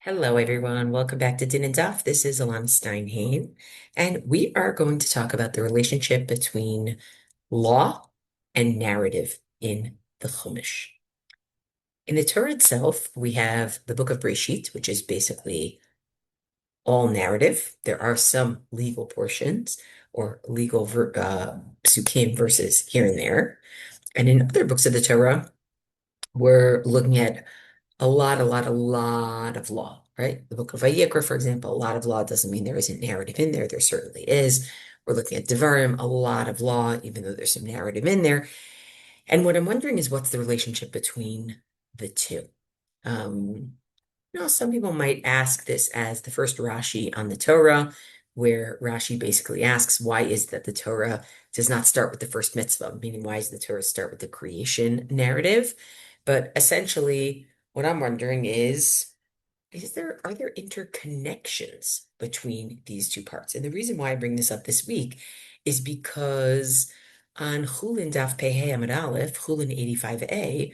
Hello, everyone. Welcome back to Din and Duff. This is Elana Stein, Hain, and we are going to talk about the relationship between law and narrative in the Chumash. In the Torah itself, we have the book of Bereshit, which is basically all narrative. There are some legal portions or legal psukim verses here and there. And in other books of the Torah, we're looking at a lot of law, right? The book of Vayikra, for example, a lot of law doesn't mean there isn't narrative in there. There certainly is. We're looking at Devarim, a lot of law, even though there's some narrative in there. And what I'm wondering is what's the relationship between the two? Um, some people might ask this as the first Rashi on the Torah, where Rashi basically asks, why is that the Torah does not start with the first mitzvah? Meaning, why does the Torah start with the creation narrative? But essentially, what I'm wondering are there interconnections between these two parts? And the reason why I bring this up this week is because on Chullin Daf Pei Amud Aleph, Chullin 85a,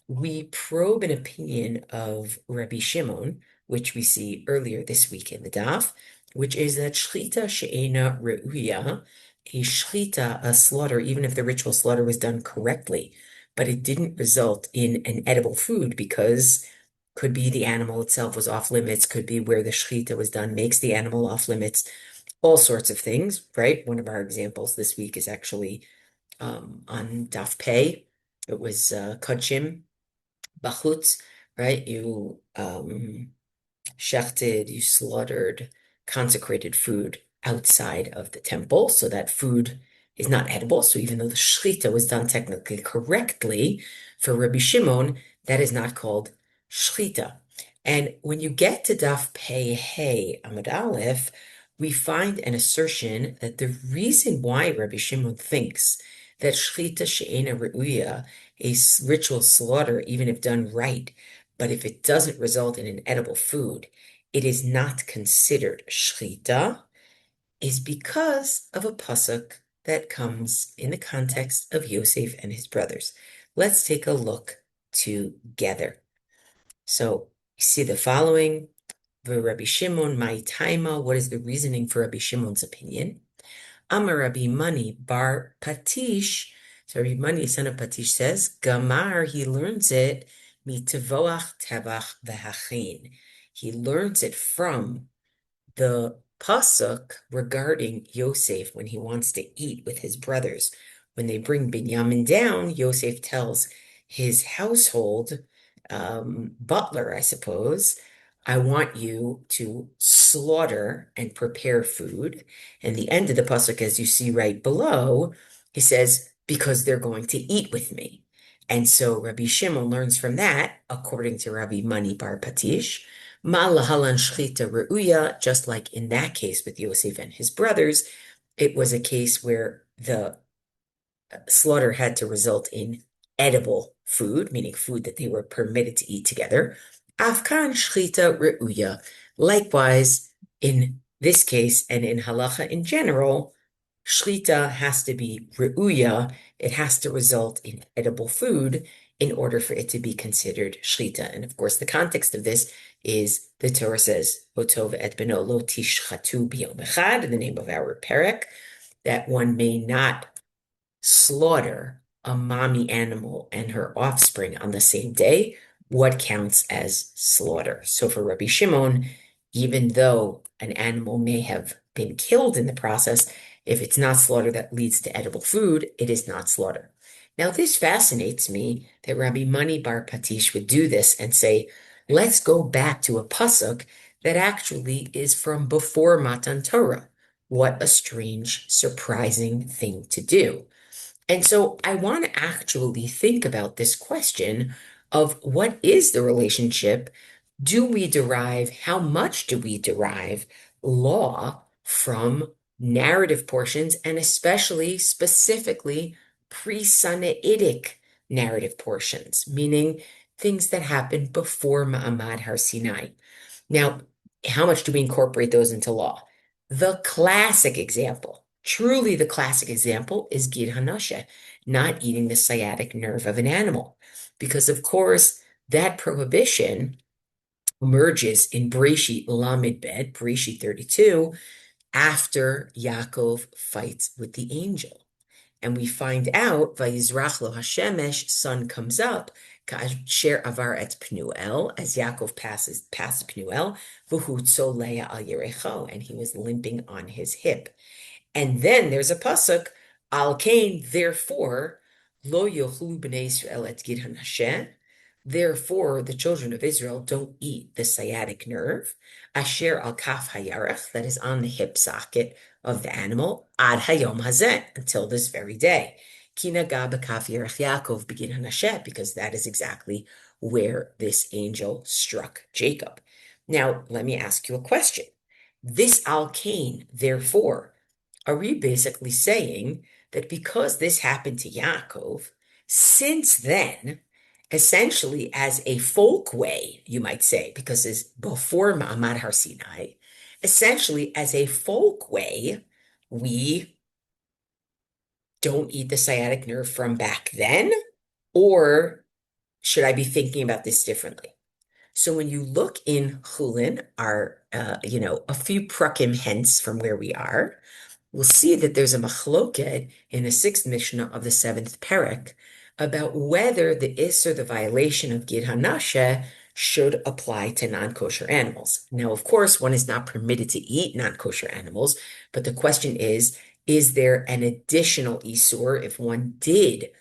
we probe an opinion of Rabbi Shimon, which we see earlier this week in the daf, which is that shchita she'ena re'uya, a shchita, a slaughter, even if the ritual slaughter was done correctly, but it didn't result in an edible food because could be the animal itself was off limits, could be where the shchita was done makes the animal off limits, all sorts of things, right? One of our examples this week is actually on Daf Pei. It was kachim bachutz, right? You shechted, you slaughtered consecrated food outside of the temple, so that food is not edible. So even though the shechita was done technically correctly for Rabbi Shimon, that is not called shechita. And when you get to Daf Pei Hey Amud Aleph, we find an assertion that the reason why Rabbi Shimon thinks that shechita she'ena re'uya, a ritual slaughter, even if done right, but if it doesn't result in an edible food, it is not considered shechita, is because of a pasuk that comes in the context of Yosef and his brothers. Let's take a look together. So you see the following, Rabbi Shimon, my taima, what is the reasoning for Rabbi Shimon's opinion? Amar Rabbi Mani bar Patish. So Rabbi Mani, son of Patish, says, Gamar, he learns it, mitevoach tevach v'hachin. He learns it from the pasuk regarding Yosef when he wants to eat with his brothers. When they bring Binyamin down, Yosef tells his household butler, I suppose, I want you to slaughter and prepare food. And the end of the pasuk, as you see right below, he says, because they're going to eat with me. And so Rabbi Shimon learns from that, according to Rabbi Mani bar Patish, Malahalan shchita re'uya, just like in that case with Yosef and his brothers, it was a case where the slaughter had to result in edible food, meaning food that they were permitted to eat together. Afkan shchita re'uya. Likewise, in this case and in Halakha in general, shchita has to be re'uya. It has to result in edible food in order for it to be considered shchita. And of course, the context of this is the Torah says, "Otov et beno lo tishchatu biyom echad," in the name of our perek, that one may not slaughter a mommy animal and her offspring on the same day. What counts as slaughter? So for Rabbi Shimon, even though an animal may have been killed in the process, if it's not slaughter that leads to edible food, it is not slaughter. Now, this fascinates me that Rabbi Mani bar Patish would do this and say, let's go back to a pasuk that actually is from before Matan Torah. What a strange, surprising thing to do. And so I want to actually think about this question of what is the relationship? How much do we derive law from narrative portions, and especially specifically pre-Sinaitic narrative portions, meaning things that happened before Ma'amad Har Sinai. Now, how much do we incorporate those into law? The classic example, truly the classic example, is Gid Hanashe, not eating the sciatic nerve of an animal. Because, of course, that prohibition emerges in Bereshit Lamed Bet, Bereshit 32, after Yaakov fights with the angel. And we find out, Vayizrach lo Hashemesh, sun comes up, Ka'asher avar et Pnuel, as Yaakov passes past Pnuel, v'hu tzolea al yerecho, and he was limping on his hip. And then there's a pasuk, Al Kain, therefore, lo yochlu b'nei Israel et gid hanasheh. Therefore, the children of Israel don't eat the sciatic nerve, asher al kaf hayarech, that is on the hip socket of the animal, ad hayom hazeh, until this very day. Ki naga b'kaf yarech Yaakov b'gid hanasheh, because that is exactly where this angel struck Jacob. Now, let me ask you a question. This Al Kain, therefore, are we basically saying that because this happened to Yaakov, since then, essentially as a folk way, you might say, because it's before Ma'amad Har Sinai, essentially as a folk way, we don't eat the sciatic nerve from back then? Or should I be thinking about this differently? So when you look in Chullin, a few prakim hence from where we are, we'll see that there's a machloket in the sixth Mishnah of the seventh Perek about whether the Isser, the violation of Gid Hanashe, should apply to non-kosher animals. Now, of course, one is not permitted to eat non-kosher animals, but the question is there an additional Isur if one did,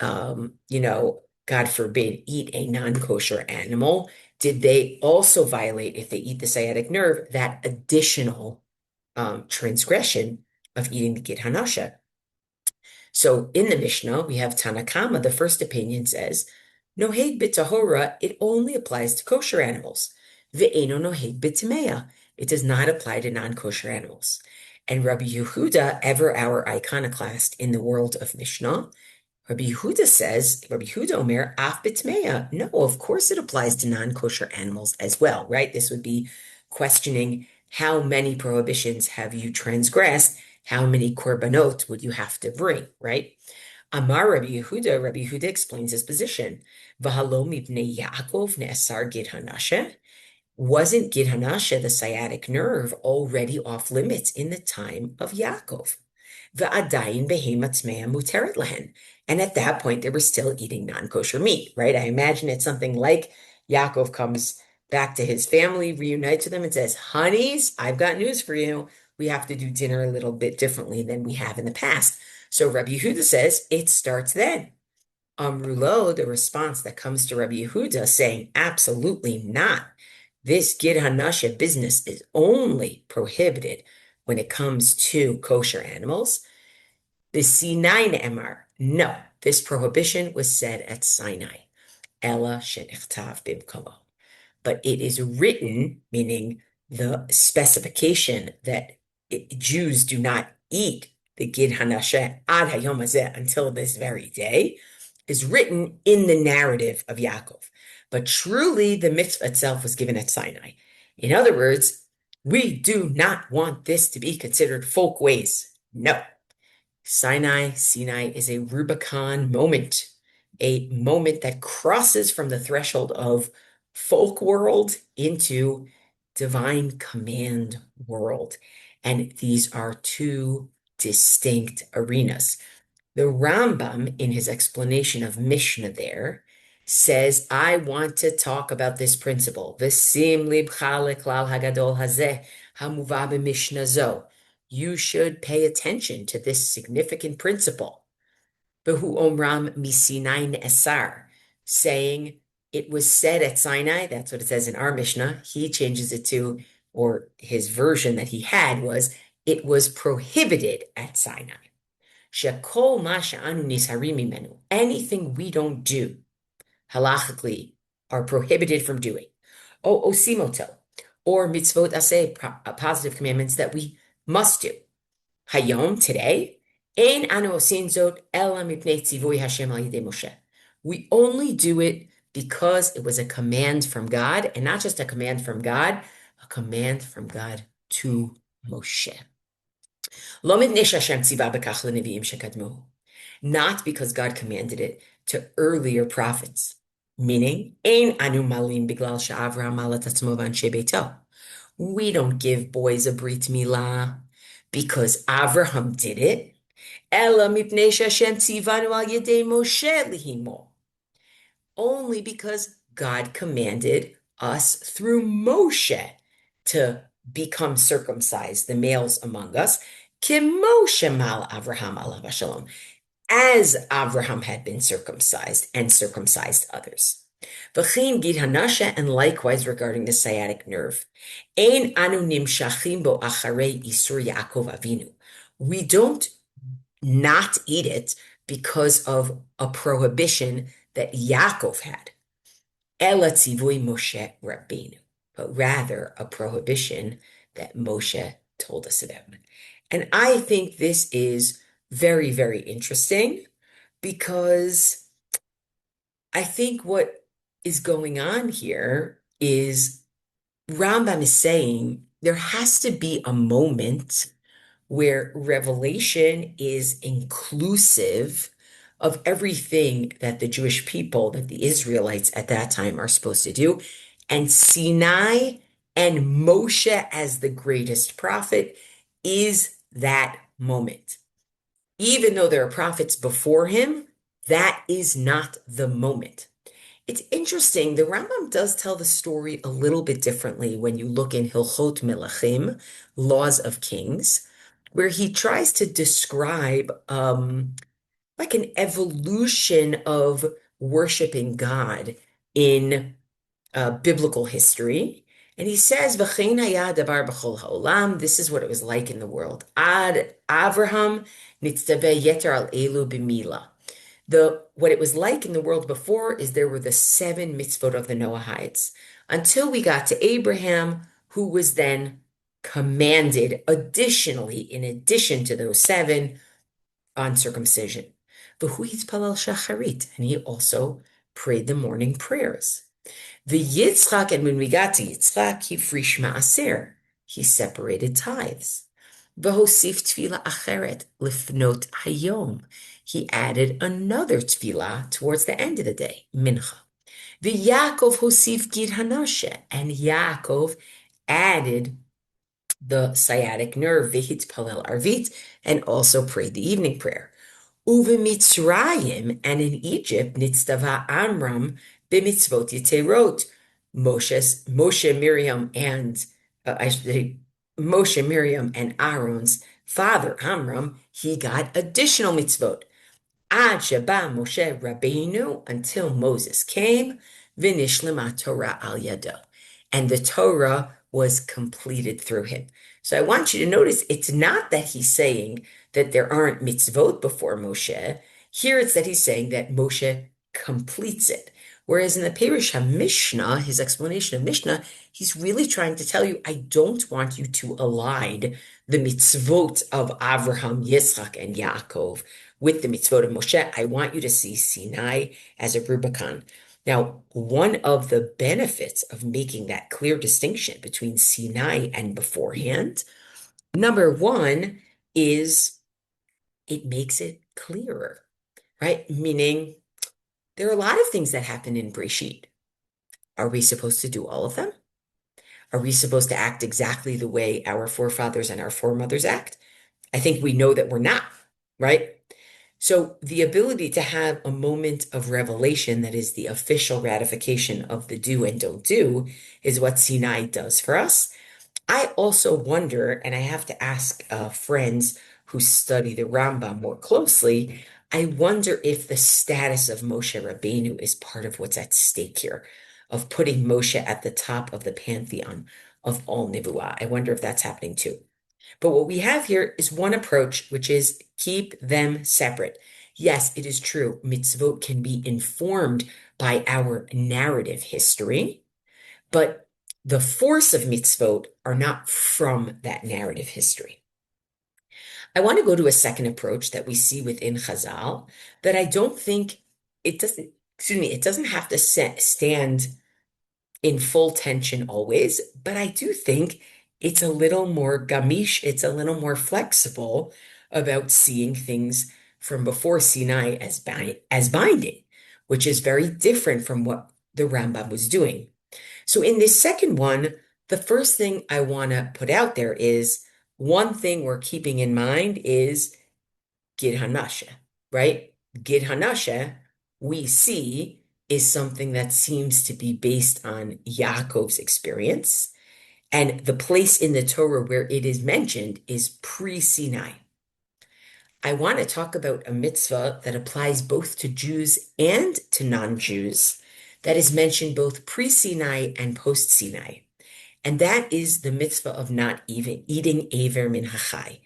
God forbid, eat a non-kosher animal? Did they also violate, if they eat the sciatic nerve, that additional transgression of eating the Gid Hanashe? So in the Mishnah, we have Tanakama. The first opinion says, Noheg b'tahora, it only applies to kosher animals. Ve'eno noheg b'tamea, it does not apply to non-kosher animals. And Rabbi Yehuda, ever our iconoclast in the world of Mishnah, Rabbi Yehuda says, Rabbi Yehuda Omer, af b'tmeya. No, of course it applies to non-kosher animals as well, right? This would be questioning how many prohibitions have you transgressed? How many korbanot would you have to bring, right? Amar Rabbi Yehuda explains his position. V'halo mipnei Yaakov ne'asar gid hanashe. Wasn't gid hanashe, the sciatic nerve, already off limits in the time of Yaakov? V'adayin behema tmea muteret lahen. And at that point, they were still eating non-kosher meat, right? I imagine it's something like Yaakov comes back to his family, reunites with them, and says, Honeys, I've got news for you. We have to do dinner a little bit differently than we have in the past. So Rabbi Yehuda says it starts then. Amrulo, the response that comes to Rabbi Yehuda saying, absolutely not. This Gid Hanashe business is only prohibited when it comes to kosher animals. The Sinai Emar, no, this prohibition was said at Sinai. Ella shenichtav bimkomo. But it is written, meaning the specification that Jews do not eat the Gid Hanashe ad hayom hazeh until this very day, is written in the narrative of Yaakov. But truly, the mitzvah itself was given at Sinai. In other words, we do not want this to be considered folk ways. No. Sinai is a Rubicon moment, a moment that crosses from the threshold of folk world into divine command world. And these are two distinct arenas. The Rambam, in his explanation of Mishnah there, says, I want to talk about this principle. V'sim libcha leklal hagadol hazeh hamuvah b'mishnah zo. You should pay attention to this significant principle. Behu omram misinai ne'asar, saying it was said at Sinai. That's what it says in our Mishnah. He changes it to, or his version that he had was, it was prohibited at Sinai. Shekol ma she'anu nisharim mimenu, anything we don't do, halachically, are prohibited from doing. O osimoto, or mitzvot aseh, positive commandments that we must do. Hayom, today, ein anu osin zot ela mipnei tzivoy Hashem al yedei Moshe. We only do it because it was a command from God, and not just a command from God, a command from God to Moshe. Not because God commanded it to earlier prophets. meaning, Ein anu malim biglal she'Avraham malat atzmo v'anshe beito. We don't give boys a brit milah because Avraham did it. Ela mipnei she'Hashem tzivanu al yedei Moshe lihimo. Only because God commanded us through Moshe to become circumcised, the males among us, Moshe mal Avraham alav shalom, as Avraham had been circumcised and circumcised others. V'chein gid hanasha, and likewise regarding the sciatic nerve. Ein anu nimshachim bo acharei isur Yaakov Avinu. We don't not eat it because of a prohibition that Yaakov had. Ela tzivui Moshe Rabbeinu, but rather a prohibition that Moshe told us about. And I think this is very, very interesting because I think what is going on here is Rambam is saying there has to be a moment where revelation is inclusive of everything that the Jewish people, that the Israelites at that time are supposed to do. And Sinai and Moshe as the greatest prophet is that moment. Even though there are prophets before him, that is not the moment. It's interesting, the Rambam does tell the story a little bit differently when you look in Hilchot Melachim, Laws of Kings, where he tries to describe like an evolution of worshiping God in biblical history. And he says, "V'chein haya davar b'chol ha'olam." This is what it was like in the world. Ad Avraham nitztaveh yeter al elu b'mila. What it was like in the world before is there were the 7 mitzvot of the Noahides until we got to Abraham, who was then commanded additionally, in addition to those 7, on circumcision. V'hu yitpalel shacharit, and he also prayed the morning prayers. The Yitzchak, and when we got to Yitzchak, he frish ma'aser, he separated tithes. V'hosif tefillah acheret lifnot hayom, he added another tefillah towards the end of the day, mincha. V'Yaakov hosif gid hanashe, and Yaakov added the sciatic nerve, v'hitpalel arvit, and also prayed the evening prayer. Mitzrayim, and in Egypt, nitztava Amram b'mitzvot yiterot. Moshe, Miriam, and I should say Moshe, Miriam, and Aaron's father Amram, he got additional mitzvot. Ad sheba Moshe Rabbeinu, until Moses came, v'nishlema Torah al yado, and the Torah was completed through him. So I want you to notice it's not that he's saying that there aren't mitzvot before Moshe. Here it's that he's saying that Moshe completes it. Whereas in the Perush HaMishnah, his explanation of Mishnah, he's really trying to tell you, I don't want you to align the mitzvot of Avraham, Yitzchak, and Yaakov with the mitzvot of Moshe. I want you to see Sinai as a Rubicon. Now, one of the benefits of making that clear distinction between Sinai and beforehand, number one, is it makes it clearer, right? Meaning there are a lot of things that happen in Bereshit. Are we supposed to do all of them? Are we supposed to act exactly the way our forefathers and our foremothers act? I think we know that we're not, right? So the ability to have a moment of revelation that is the official ratification of the do and don't do is what Sinai does for us. I also wonder, and I have to ask friends who study the Rambam more closely, I wonder if the status of Moshe Rabbeinu is part of what's at stake here, of putting Moshe at the top of the pantheon of all Nevuah. I wonder if that's happening too. But what we have here is one approach, which is keep them separate. Yes, it is true. Mitzvot can be informed by our narrative history, but the force of mitzvot are not from that narrative history. I want to go to a second approach that we see within Chazal that I don't think it doesn't have to stand in full tension always, but I do think it's a little more gamish, it's a little more flexible about seeing things from before Sinai as binding. which is very different from what the Rambam was doing. So in this second one, the first thing I want to put out there is one thing we're keeping in mind is Gid Hanashe, right? Gid Hanashe, we see, is something that seems to be based on Yaakov's experience. And the place in the Torah where it is mentioned is pre-Sinai. I want to talk about a mitzvah that applies both to Jews and to non-Jews that is mentioned both pre-Sinai and post-Sinai. And that is the mitzvah of not even eating aver min hachai,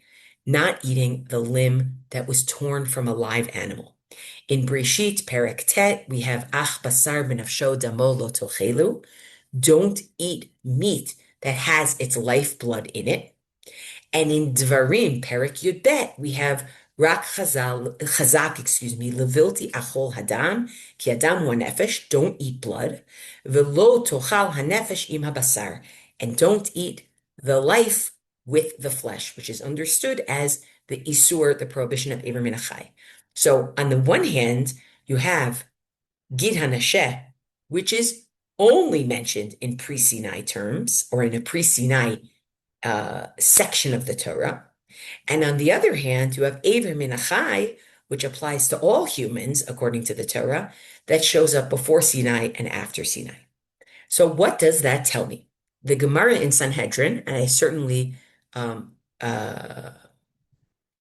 not eating the limb that was torn from a live animal. In Bereshit, Perek Tet, we have ach basar benafsho damo lo tochelu. Don't eat meat that has its lifeblood in it. And in Devarim, Perek Yud Bet, we have Rak Chazak, Levilti Achol Hadam, Ki Adam hu nefesh, don't eat blood. Velo Tochal Hanefesh im habasar, and don't eat the life with the flesh, which is understood as the Isur, the prohibition of Eber Minachai. So on the one hand, you have Gid Hanasheh, which is only mentioned in pre-Sinai terms, or in a pre-Sinai section of the Torah. And on the other hand, you have Aver Minachai, which applies to all humans, according to the Torah, that shows up before Sinai and after Sinai. So what does that tell me? The Gemara in Sanhedrin, and I certainly um, uh,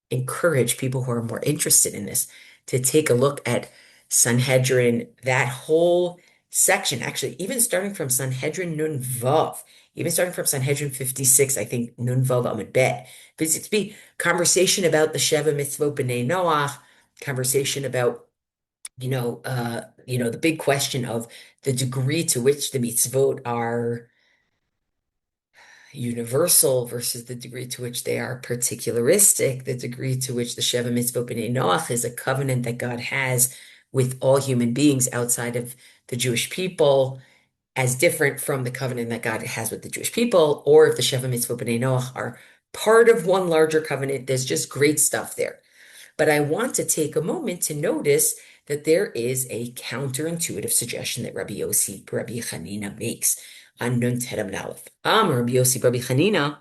encourage people who are more interested in this to take a look at Sanhedrin, that whole section, actually, even starting from Sanhedrin Nun Vav, even starting from Sanhedrin 56, I think Nun Vav Amud Bet, 56b, conversation about the Sheva Mitzvot B'nai Noach, conversation about the big question of the degree to which the mitzvot are universal versus the degree to which they are particularistic, the degree to which the Sheva Mitzvot B'nai Noach is a covenant that God has with all human beings outside of the Jewish people, as different from the covenant that God has with the Jewish people, or if the Sheva Mitzvot B'nai Noach are part of one larger covenant. There's just great stuff there. But I want to take a moment to notice that there is a counterintuitive suggestion that Rabbi Chanina makes on Nun Tet Aleph. Rabbi Chanina,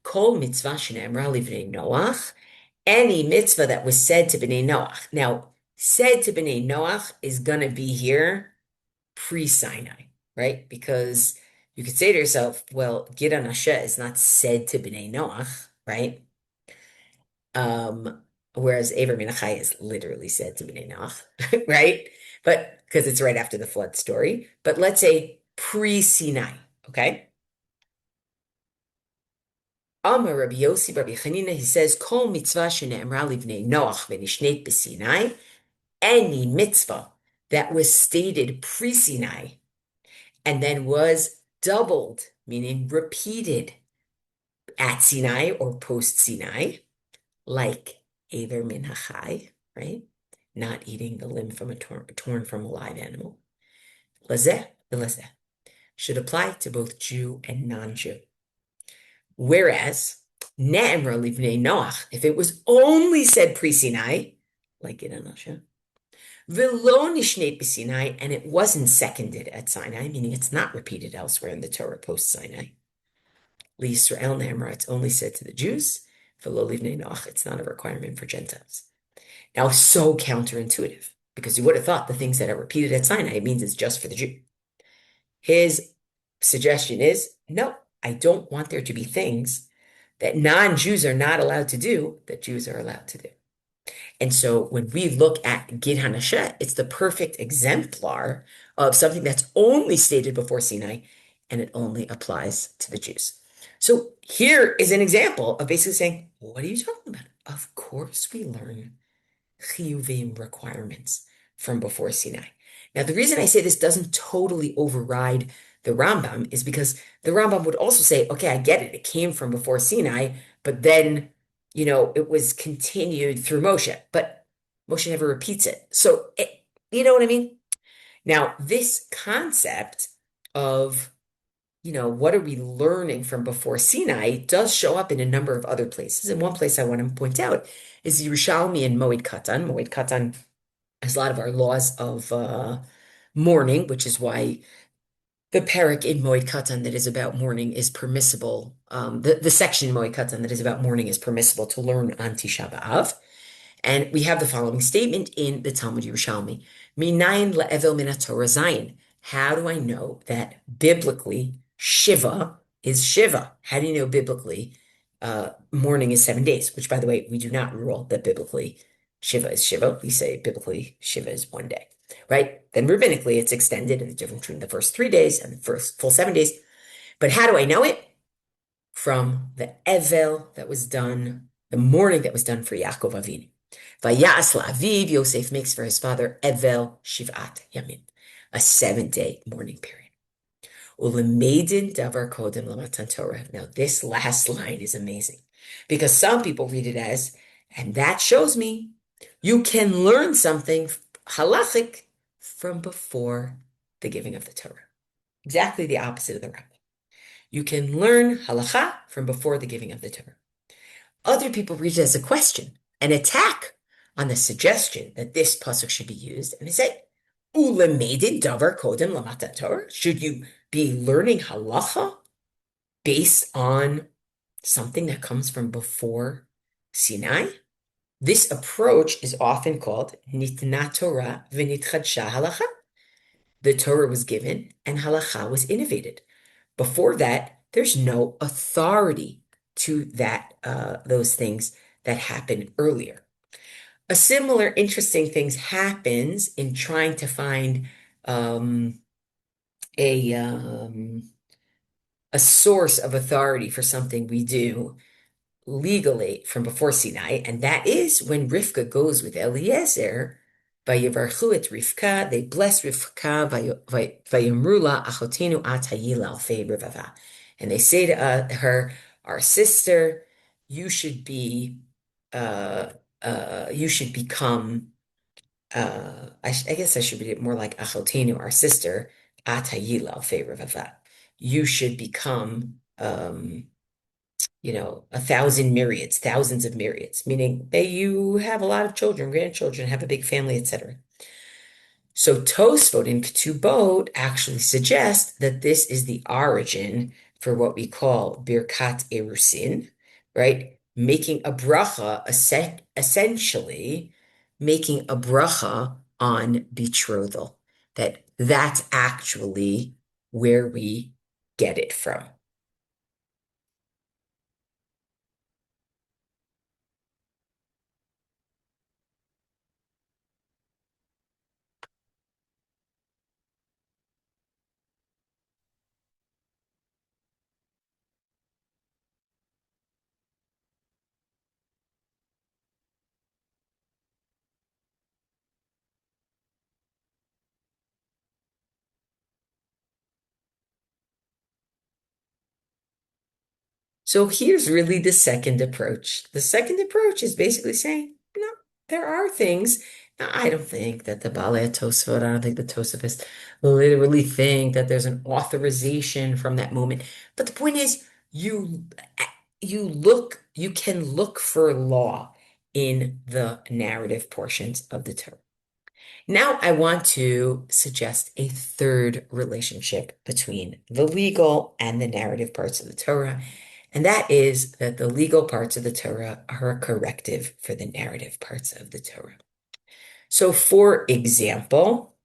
Kol mitzvah shene'emra livnei Noach, any mitzvah that was said to Bnei Noach. Now, said to Bnei Noach is going to be here pre-Sinai, right? Because you could say to yourself, well, Gid Hanasheh is not said to Bnei Noach, right? Whereas Aver Minachai is literally said to Bnei Noach, right? But because it's right after the flood story. But let's say pre-Sinai, okay? Amar Rabbi Yossi, Rabbi Chanina, he says, Kol mitzvah shene'emra livnei Noach v'nishnet b'Sinai, any mitzvah that was stated pre-Sinai and then was doubled, meaning repeated at Sinai or post-Sinai, like Aver min hachai, right? Not eating the limb from torn from a live animal. Lazeh v'lazeh should apply to both Jew and non-Jew. Whereas Ne'emra livnei Noach, if it was only said pre-Sinai, like in Anasha, v'lo nishnet b'Sinai, and it wasn't seconded at Sinai, meaning it's not repeated elsewhere in the Torah post-Sinai. L'Yisrael Ne'emra, it's only said to the Jews. V'lo livnei Noach, it's not a requirement for Gentiles. Now, so counterintuitive, because you would have thought the things that are repeated at Sinai, it means it's just for the Jew. His suggestion is, no, I don't want there to be things that non-Jews are not allowed to do that Jews are allowed to do. And so when we look at Gid Hanasheh, it's the perfect exemplar of something that's only stated before Sinai, and it only applies to the Jews. So here is an example of basically saying, what are you talking about? Of course we learn chiyuvim requirements from before Sinai. Now, the reason I say this doesn't totally override the Rambam is because the Rambam would also say, okay, I get it. It came from before Sinai, but then, it was continued through Moshe, but Moshe never repeats it. So, you know what I mean? Now, this concept of, what are we learning from before Sinai does show up in a number of other places. And one place I want to point out is Yerushalmi and Moed Katan. Moed Katan as a lot of our laws of mourning, which is why the parak in Moed Katan that is about mourning is permissible. The section in Moed Katan that is about mourning is permissible to learn on Tisha B'Av. And we have the following statement in the Talmud Yerushalmi. Minayin le'evel min Torah zayin. How do I know that biblically Shiva is Shiva? How do you know biblically mourning is 7 days? Which, by the way, we do not rule that biblically Shiva is Shiva. We say biblically Shiva is 1 day, right? Then rabbinically it's extended, and the difference between the first 3 days and the first full 7 days. But how do I know it? From the Evel that was done, the mourning that was done for Yaakov Avinu. Vayas la'aviv, Yosef makes for his father Evel Shiv'at Yamin, a 7-day mourning period. Ulemeidin davar kodem lamatan Torah. Now, this last line is amazing because some people read it as, and that shows me you can learn something halachic from before the giving of the Torah. Exactly the opposite of the Rambam. You can learn halakha from before the giving of the Torah. Other people read it as a question, an attack on the suggestion that this pasuk should be used, and they say, "Ulemedin davar kodem lamatan Torah." Should you be learning halacha based on something that comes from before Sinai? This approach is often called nitna Torah v'nitchadsha halacha. The Torah was given and halacha was innovated. Before that, there's no authority to that those things that happened earlier. A similar interesting thing happens in trying to find a a source of authority for something we do legally from before Sinai, and that is when Rivka goes with Eliezer. Vayivarchu et Rivka, they bless Rivka, vayamrula achotinu at hayila alfei rivava. And they say to her, our sister, you should become, I guess I should be more like achotinu, our sister, at hayila alfei rivava. You should become, 1,000 myriads, thousands of myriads, meaning that you have a lot of children, grandchildren, have a big family, etc. So Tosfot in Ketubot actually suggests that this is the origin for what we call Birkat Erusin, right? Making a bracha, essentially making a bracha on betrothal. That's actually where we get it from. So here's really the second approach. The second approach is basically saying, no, there are things. Now, I don't think that the Baalei Tosfot, I don't think the Tosafists literally think that there's an authorization from that moment. But the point is, you can look for law in the narrative portions of the Torah. Now I want to suggest a third relationship between the legal and the narrative parts of the Torah, and that is that the legal parts of the Torah are a corrective for the narrative parts of the Torah. So, for example,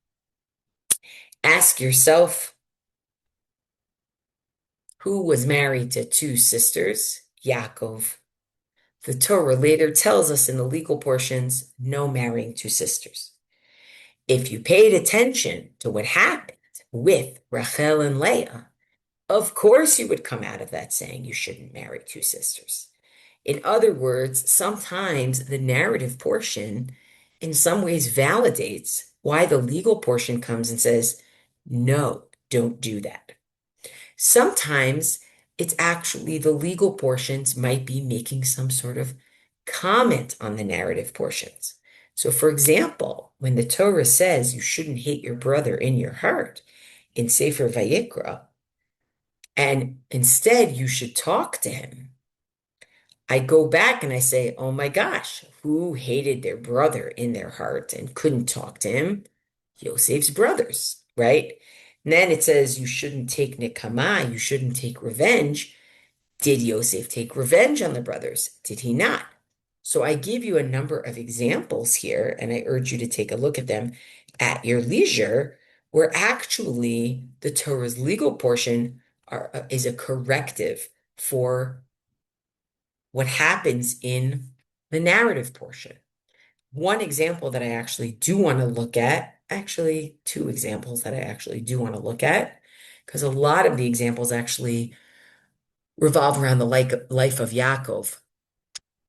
ask yourself, who was married to two sisters? Yaakov. The Torah later tells us in the legal portions, no marrying two sisters. If you paid attention to what happened with Rachel and Leah, of course you would come out of that saying you shouldn't marry two sisters. In other words, sometimes the narrative portion in some ways validates why the legal portion comes and says, no, don't do that. Sometimes it's actually the legal portions might be making some sort of comment on the narrative portions. So, for example, when the Torah says you shouldn't hate your brother in your heart in Sefer Vayikra, and instead you should talk to him, I go back and I say, oh my gosh, Who hated their brother in their heart and couldn't talk to him? Yosef's brothers, right? And then it says you shouldn't take nikama, you shouldn't take revenge. Did Yosef take revenge on the brothers? Did he not? So I give you a number of examples here, and I urge you to take a look at them at your leisure, where actually the Torah's legal portion is a corrective for what happens in the narrative portion. One example that I actually do want to look at, actually, two examples that I actually do want to look at, because a lot of the examples actually revolve around the life of Yaakov.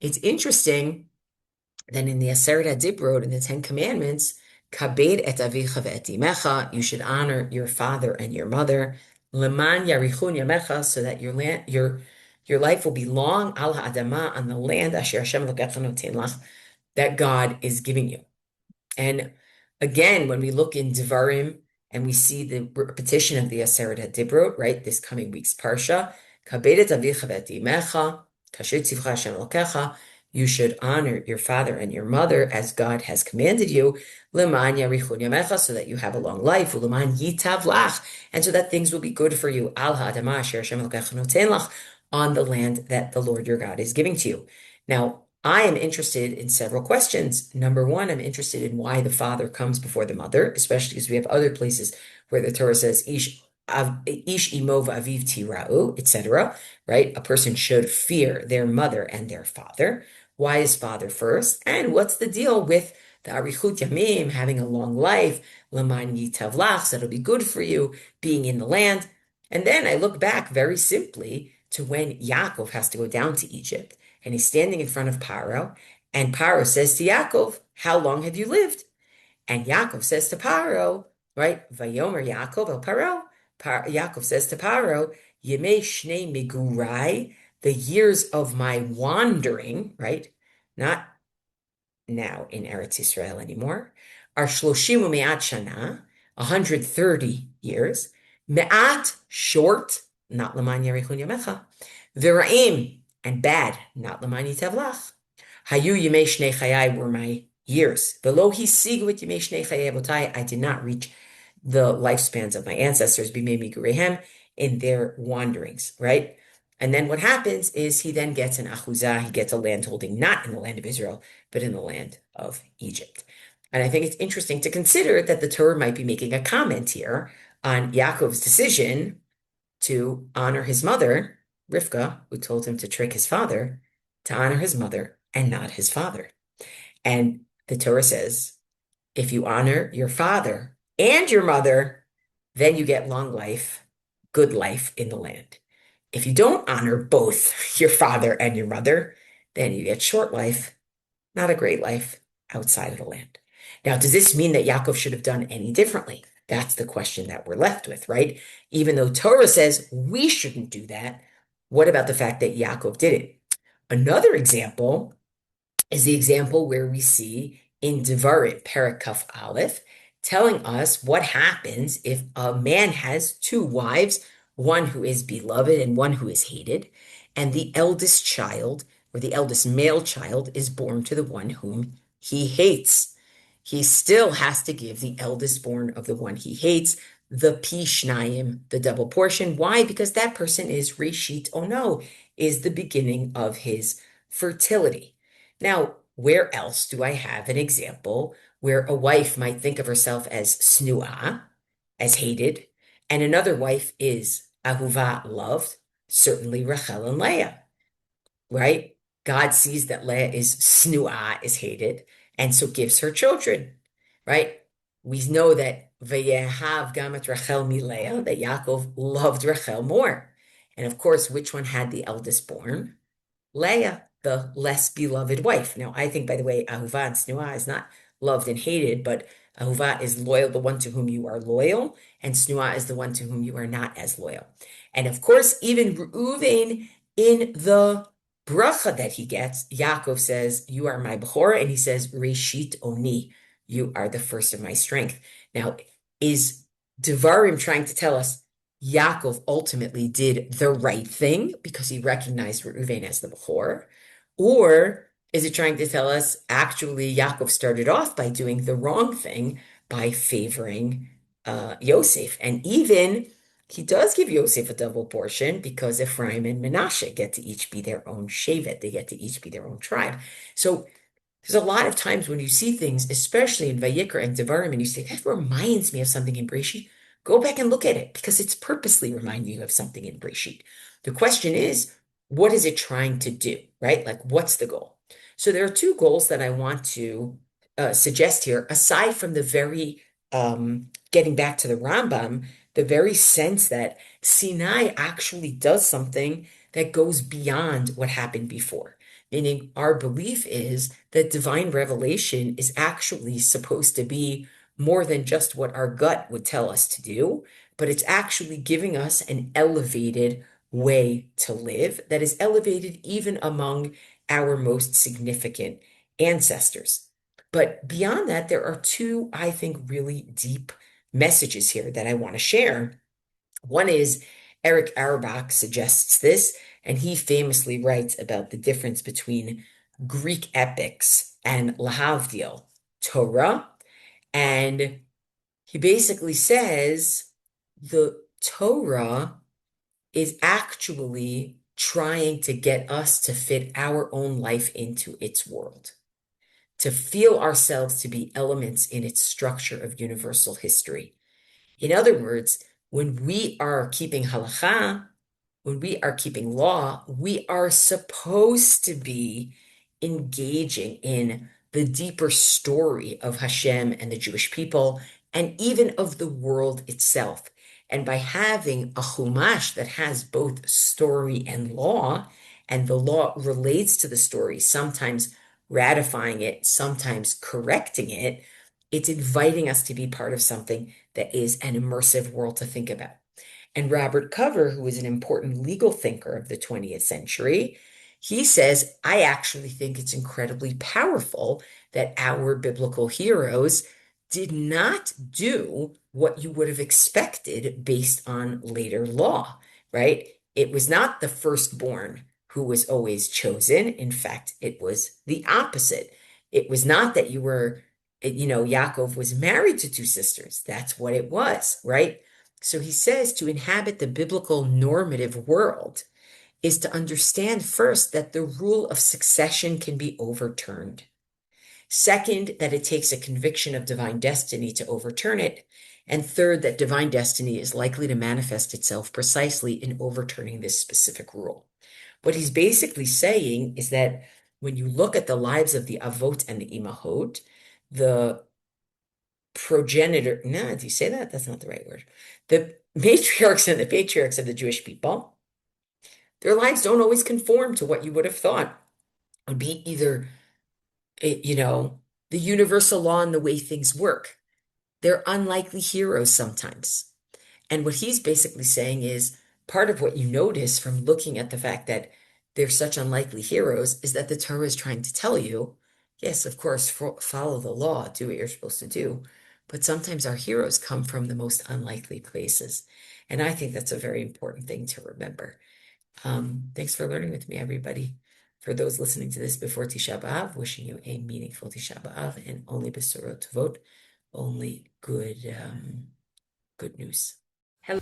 It's interesting that in the Aseret HaDibrot, in the Ten Commandments, kabed et avicha ve'et imecha, you should honor your father and your mother, leman yarichun yamecha, so that your life will be long al ha'adama, on the land asher Hashem Elokecha noten lach, that God is giving you. And again, when we look in Devarim and we see the repetition of the Aseret HaDibrot, right, this coming week's Parsha, kabed et avicha ve'et imecha, kasher tzivcha Hashem Elokecha, you should honor your father and your mother as God has commanded you, leman yarichun yamecha, so that you have a long life, uleman yitav lach, and so that things will be good for you, al ha'adama asher Hashem Elokecha noten lach, on the land that the Lord your God is giving to you. Now, I am interested in several questions. Number one, I'm interested in why the father comes before the mother, especially because we have other places where the Torah says, ish imo v'aviv tira'u, etc., right? A person should fear their mother and their father. Why is father first? And what's the deal with the arichut yamim, having a long life, l'man yitav lach, so it'll be good for you, being in the land? And then I look back very simply to when Yaakov has to go down to Egypt, and he's standing in front of Paro, and Paro says to Yaakov, how long have you lived? And Yaakov says to Paro, right? Vayomer Yaakov el Paro. Yaakov says to Paro, Yemei shnei migurai, the years of my wandering, right? Not now in Eretz Israel anymore, are shloshim u'me'at shana, 130 years, me'at, short, not l'man yerichun yamecha, v'ra'im, and bad, not l'man yitav lach. Hayu yemei shnei chayai were my years. V'lo hisigu et yemei shnei chayai avotai, I did not reach the lifespans of my ancestors, b'mei migurehem, in their wanderings, right? And then what happens is he then gets an achuzah, he gets a landholding, not in the land of Israel, but in the land of Egypt. And I think it's interesting to consider that the Torah might be making a comment here on Yaakov's decision to honor his mother, Rivka, who told him to trick his father, to honor his mother and not his father. And the Torah says, if you honor your father and your mother, then you get long life, good life in the land. If you don't honor both your father and your mother, then you get short life, not a great life outside of the land. Now, does this mean that Yaakov should have done any differently? That's the question that we're left with, right? Even though Torah says we shouldn't do that, what about the fact that Yaakov did it? Another example is the example where we see in Devarim, Perek Kaf Aleph, telling us what happens if a man has two wives, one who is beloved and one who is hated, and the eldest child, or the eldest male child, is born to the one whom he hates. He still has to give the eldest born of the one he hates the pishnayim, the double portion. Why? Because that person is reshit ono, is the beginning of his fertility. Now, where else do I have an example where a wife might think of herself as snua, as hated, and another wife is ahuva, loved? Certainly Rachel and Leah, right? God sees that Leah is snua, is hated, and so gives her children, right? We know that Vayehav gamat Rachel mi Leah, that Yaakov loved Rachel more. And of course, which one had the eldest born? Leah, the less beloved wife. Now, I think, by the way, Ahuva and Snua is not loved and hated, but Ahuva is loyal, the one to whom you are loyal, and Snua is the one to whom you are not as loyal. And of course, even Reuven, in the bracha that he gets, Yaakov says, you are my Bechor, and he says, Reshit Oni, you are the first of my strength. Now, is Devarim trying to tell us Yaakov ultimately did the right thing because he recognized Reuven as the Bechor? Or Is it trying to tell us actually Yaakov started off by doing the wrong thing by favoring Yosef? And even he does give Yosef a double portion because Ephraim and Manasseh get to each be their own shevet. They get to each be their own tribe. So there's a lot of times when you see things, especially in Vayikra and Devarim, and you say, that reminds me of something in Bereshit. Go back and look at it because it's purposely reminding you of something in Bereshit. The question is, what is it trying to do, right? Like, what's the goal? So there are two goals that I want to suggest here, aside from the very, getting back to the Rambam, the very sense that Sinai actually does something that goes beyond what happened before. Meaning, our belief is that divine revelation is actually supposed to be more than just what our gut would tell us to do, but it's actually giving us an elevated way to live that is elevated even among our most significant ancestors. But beyond that, there are two, I think, really deep messages here that I want to share. One is Eric Auerbach suggests this, and he famously writes about the difference between Greek epics and lahavdil, Torah. And he basically says the Torah is actually trying to get us to fit our own life into its world, to feel ourselves to be elements in its structure of universal history. In other words, when we are keeping halakha, when we are keeping law, we are supposed to be engaging in the deeper story of Hashem and the Jewish people, and even of the world itself. And by having a chumash that has both story and law, and the law relates to the story, sometimes ratifying it, sometimes correcting it, it's inviting us to be part of something that is an immersive world to think about. And Robert Cover, who is an important legal thinker of the 20th century, he says, I actually think it's incredibly powerful that our biblical heroes did not do what you would have expected based on later law, right? It was not the firstborn who was always chosen. In fact, it was the opposite. It was not that Yaakov was married to two sisters. That's what it was, right? So he says to inhabit the biblical normative world is to understand first that the rule of succession can be overturned. Second, that it takes a conviction of divine destiny to overturn it. And third, that divine destiny is likely to manifest itself precisely in overturning this specific rule. What he's basically saying is that when you look at the lives of the avot and the imahot, the progenitor, no, do you say that? That's not the right word. The matriarchs and the patriarchs of the Jewish people, their lives don't always conform to what you would have thought would be either, the universal law and the way things work. They're unlikely heroes sometimes. And what he's basically saying is part of what you notice from looking at the fact that they're such unlikely heroes is that the Torah is trying to tell you, yes, of course, follow the law, do what you're supposed to do. But sometimes our heroes come from the most unlikely places. And I think that's a very important thing to remember. Thanks for learning with me, everybody. For those listening to this before Tisha B'Av, wishing you a meaningful Tisha B'Av and only besorot tovot, only good news. Hello.